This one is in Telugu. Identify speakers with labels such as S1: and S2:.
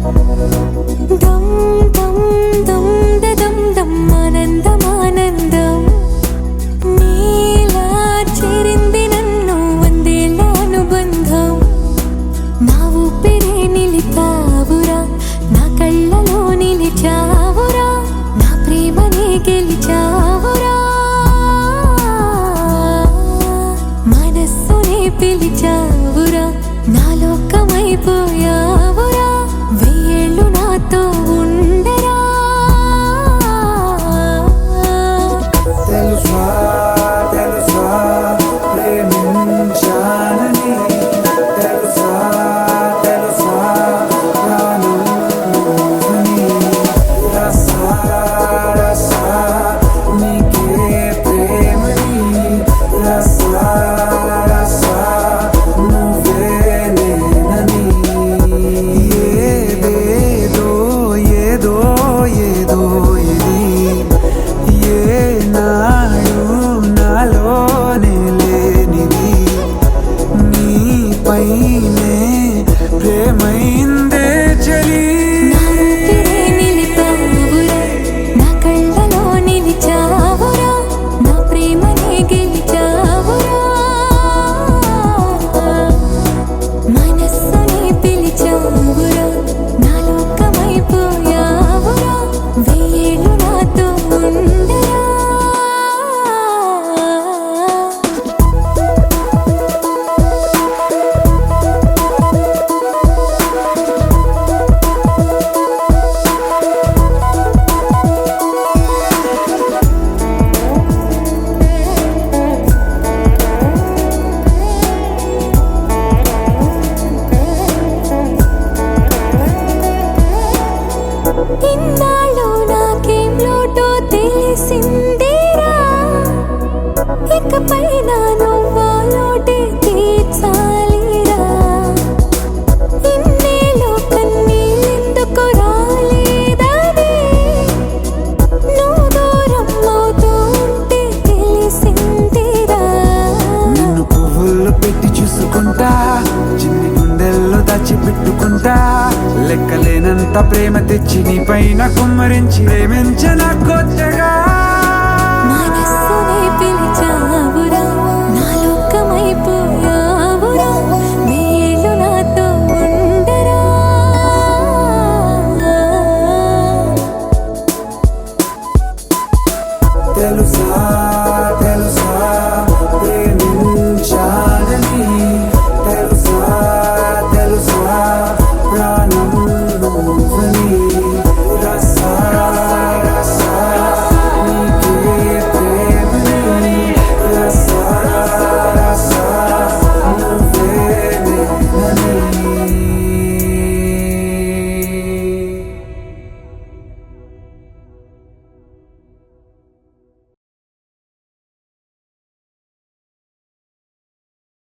S1: దమ్ దమ్ దమ్ దమ్ దమ్ ఆనందం ఆనందం నీలా చేరింది నన్ను వందేళ్ళ అనుబంధం నా ఊపిరే నిలిపావురా నా కళ్ళలో నిలిచావురా నా ప్రేమనే గెలిచావురా మనస్సునే పిలిచావురా నా లోకమైపోయావురా వెయ్యేళ్ళు నాతో ఉండరా
S2: తెలుసా తెలుసా ప్రేమించానని తెలుసా తెలుసా ప్రాణాలని రసా రసా నీకే ప్రేమని రసా రసా నువ్వే నేనని ఏదేదో ఏదో ఏదో ఇది ఏనాడు నాలోనే లేనిది నీపైనే ప్రేమైందే చలి
S1: నా ఊపిరే నిలిపావురా నా కళ్ళలో నిలిచావురా నా ప్రేమనే గెలిచావురా మనస్సునే పిలిచావురా నా లోకమైపోయావురా వెయ్యేళ్ళు నాతో ఉండరా ఇన్నాళ్ళు నాకేం లోటో తెలిసిందిరా ఇకపై నా నువ్వా లోటే తీర్చాలిరా ఇన్నేళ్ళు కన్నీళ్ళెందుకు రాలేదని నువ్వు దూరం అవుతూ ఉంటే తెలిసిందిరా
S2: నిన్ను పువ్వుల్లో పెట్టి చూసుకుంటా చిన్ని గుండెల్లో దాచిపెట్టుకుంటా లెక్కలేనంత ప్రేమ తెచ్చి నీ పైన కుమ్మరించి ప్రేమించన కొత్తగా